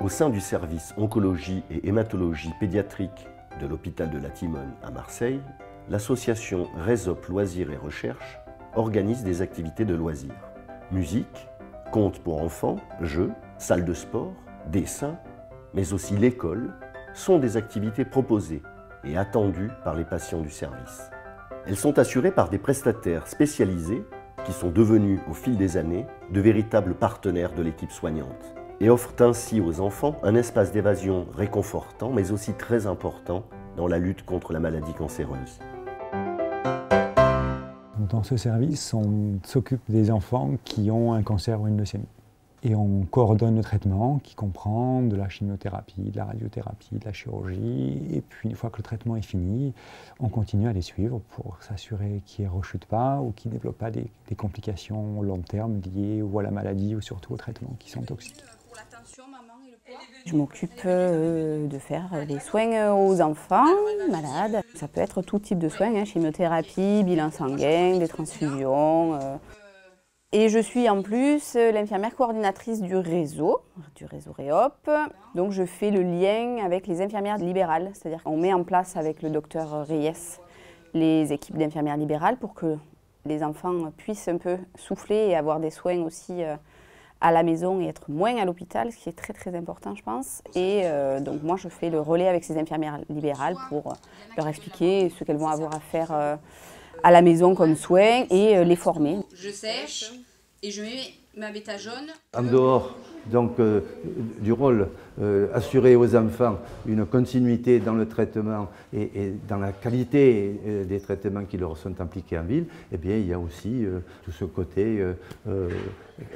Au sein du service oncologie et hématologie pédiatrique de l'hôpital de la Timone à Marseille, l'association Résop Loisirs et Recherche organise des activités de loisirs. Musique, contes pour enfants, jeux, salles de sport, dessins, mais aussi l'école, sont des activités proposées et attendues par les patients du service. Elles sont assurées par des prestataires spécialisés qui sont devenus au fil des années de véritables partenaires de l'équipe soignante et offrent ainsi aux enfants un espace d'évasion réconfortant mais aussi très important dans la lutte contre la maladie cancéreuse. Dans ce service, on s'occupe des enfants qui ont un cancer ou une leucémie. Et on coordonne le traitement qui comprend de la chimiothérapie, de la radiothérapie, de la chirurgie. Et puis une fois que le traitement est fini, on continue à les suivre pour s'assurer qu'ils ne rechutent pas ou qu'ils ne développent pas des complications long terme liées ou à la maladie ou surtout aux traitements qui sont toxiques. Je m'occupe de faire des soins aux enfants malades. Ça peut être tout type de soins, chimiothérapie, bilan sanguin, des transfusions. Et je suis en plus l'infirmière coordinatrice du réseau REOP. Donc je fais le lien avec les infirmières libérales, c'est-à-dire qu'on met en place avec le docteur Reyes les équipes d'infirmières libérales pour que les enfants puissent un peu souffler et avoir des soins aussi à la maison et être moins à l'hôpital, ce qui est très très important je pense. Et donc moi je fais le relais avec ces infirmières libérales pour leur expliquer ce qu'elles vont avoir à faire à la maison comme soins et les former. Je sèche et je mets ma bêta jaune. En dehors donc, du rôle assuré aux enfants une continuité dans le traitement et dans la qualité des traitements qui leur sont appliqués en ville, eh bien, il y a aussi tout ce côté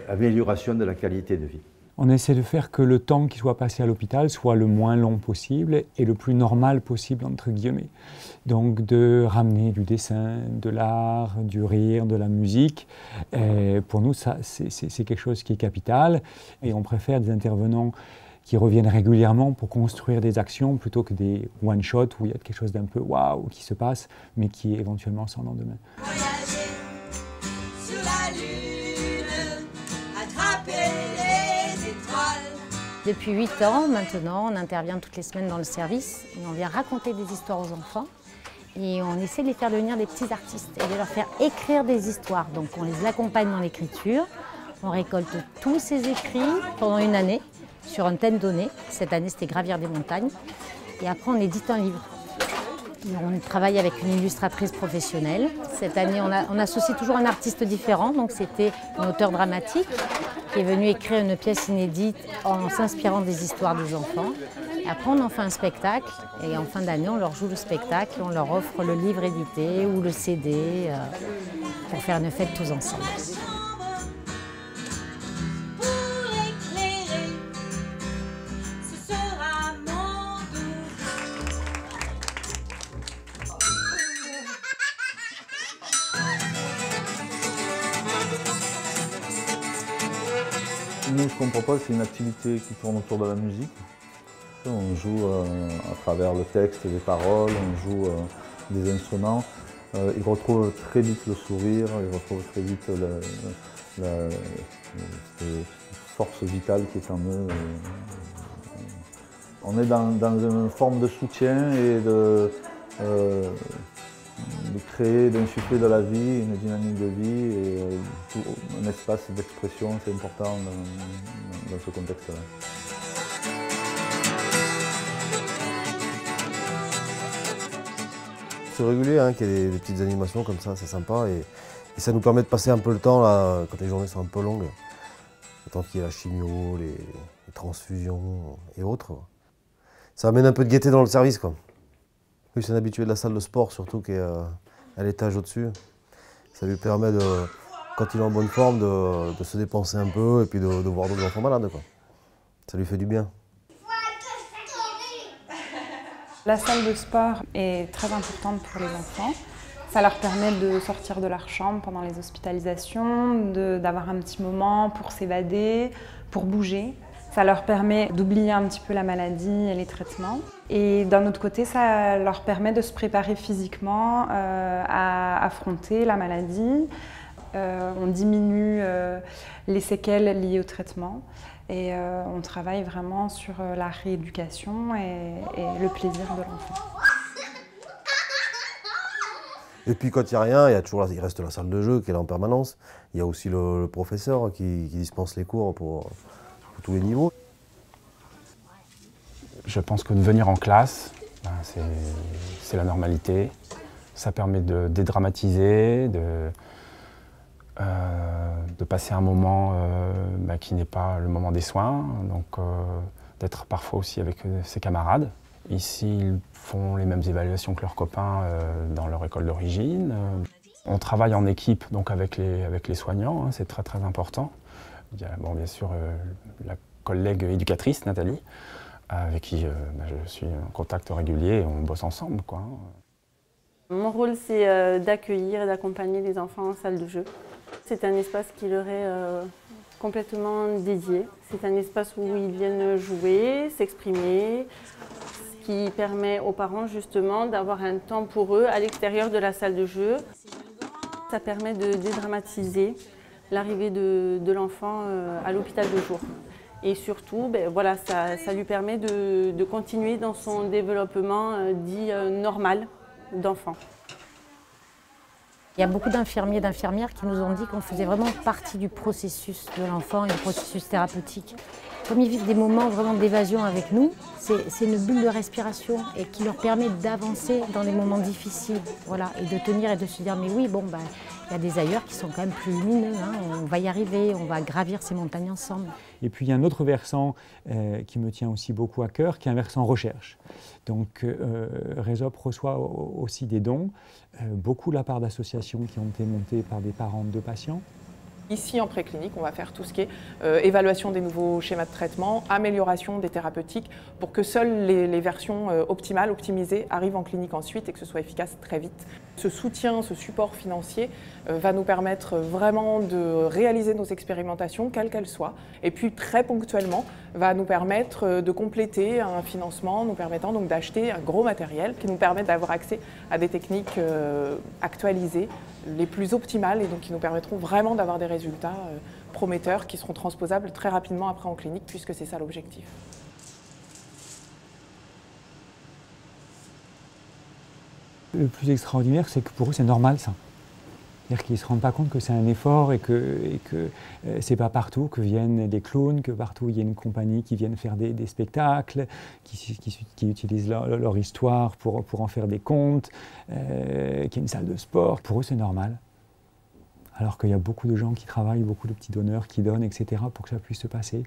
amélioration de la qualité de vie. On essaie de faire que le temps qui soit passé à l'hôpital soit le moins long possible et le plus normal possible, entre guillemets. Donc de ramener du dessin, de l'art, du rire, de la musique. Et pour nous, c'est quelque chose qui est capital. Et on préfère des intervenants qui reviennent régulièrement pour construire des actions plutôt que des one-shots où il y a quelque chose d'un peu waouh qui se passe, mais qui est éventuellement sans lendemain. Depuis 8 ans maintenant, on intervient toutes les semaines dans le service et on vient raconter des histoires aux enfants et on essaie de les faire devenir des petits artistes et de leur faire écrire des histoires. Donc on les accompagne dans l'écriture, on récolte tous ces écrits pendant une année sur un thème donné. Cette année c'était Gravir des montagnes et après on édite un livre. On travaille avec une illustratrice professionnelle. Cette année, on associe toujours un artiste différent. Donc c'était un auteur dramatique qui est venu écrire une pièce inédite en s'inspirant des histoires des enfants. Et après, on en fait un spectacle. Et en fin d'année, on leur joue le spectacle. On leur offre le livre édité ou le CD pour faire une fête tous ensemble. Nous, ce qu'on propose, c'est une activité qui tourne autour de la musique. On joue à travers le texte, les paroles, on joue des instruments. Ils retrouvent très vite le sourire, ils retrouvent très vite cette force vitale qui est en eux. On est dans une forme de soutien et de créer, d'insuffler de la vie, une dynamique de vie et un espace d'expression, c'est important dans ce contexte-là. C'est régulier qu'il y ait des petites animations comme ça, c'est sympa et ça nous permet de passer un peu le temps là, quand les journées sont un peu longues. Le temps qu'il y ait la chimio, les transfusions et autres. Ça amène un peu de gaieté dans le service, quoi. Lui, c'est un habitué de la salle de sport, surtout qui est à l'étage au-dessus. Ça lui permet, quand il est en bonne forme, de se dépenser un peu et puis de voir d'autres enfants malades, quoi. Ça lui fait du bien. La salle de sport est très importante pour les enfants. Ça leur permet de sortir de leur chambre pendant les hospitalisations, d'avoir un petit moment pour s'évader, pour bouger. Ça leur permet d'oublier un petit peu la maladie et les traitements. Et d'un autre côté, ça leur permet de se préparer physiquement à affronter la maladie. On diminue les séquelles liées au traitement. Et on travaille vraiment sur la rééducation et le plaisir de l'enfant. Et puis quand il n'y a rien, il reste la salle de jeu qui est là en permanence. Il y a aussi le professeur qui dispense les cours pour tous les niveaux. Je pense que de venir en classe, c'est la normalité. Ça permet de dédramatiser, de passer un moment qui n'est pas le moment des soins, donc d'être parfois aussi avec ses camarades. Ici, ils font les mêmes évaluations que leurs copains dans leur école d'origine. On travaille en équipe donc avec les soignants, hein, c'est très très important. Il y a bien sûr la collègue éducatrice, Nathalie, avec qui je suis en contact régulier et on bosse ensemble, quoi. Mon rôle, c'est d'accueillir et d'accompagner les enfants en salle de jeu. C'est un espace qui leur est complètement dédié. C'est un espace où ils viennent jouer, s'exprimer, ce qui permet aux parents justement d'avoir un temps pour eux à l'extérieur de la salle de jeu. Ça permet de dédramatiser l'arrivée de l'enfant à l'hôpital de jour. Et surtout, voilà, ça lui permet de continuer dans son développement dit normal d'enfant. Il y a beaucoup d'infirmiers et d'infirmières qui nous ont dit qu'on faisait vraiment partie du processus de l'enfant et du processus thérapeutique. Comme ils vivent des moments vraiment d'évasion avec nous, c'est une bulle de respiration et qui leur permet d'avancer dans les moments difficiles, voilà, et de tenir et de se dire mais oui, bon, il y a des ailleurs qui sont quand même plus lumineux, hein, on va y arriver, on va gravir ces montagnes ensemble. Et puis il y a un autre versant qui me tient aussi beaucoup à cœur, qui est un versant recherche. Donc RESOP reçoit aussi des dons, beaucoup de la part d'associations qui ont été montées par des parents de patients. Ici, en préclinique, on va faire tout ce qui est évaluation des nouveaux schémas de traitement, amélioration des thérapeutiques, pour que seules les versions optimales, optimisées, arrivent en clinique ensuite et que ce soit efficace très vite. Ce soutien, ce support financier va nous permettre vraiment de réaliser nos expérimentations, quelles qu'elles soient, et puis très ponctuellement, va nous permettre de compléter un financement, nous permettant donc d'acheter un gros matériel qui nous permet d'avoir accès à des techniques actualisées, les plus optimales, et donc qui nous permettront vraiment d'avoir des résultats prometteurs qui seront transposables très rapidement après en clinique, puisque c'est ça l'objectif. Le plus extraordinaire, c'est que pour eux, c'est normal ça. C'est-à-dire qu'ils ne se rendent pas compte que c'est un effort et que c'est pas partout que viennent des clowns, que partout il y a une compagnie qui viennent faire des spectacles, qui utilisent leur histoire pour en faire des contes, qu'il y a une salle de sport. Pour eux, c'est normal. Alors qu'il y a beaucoup de gens qui travaillent, beaucoup de petits donneurs qui donnent, etc. pour que ça puisse se passer.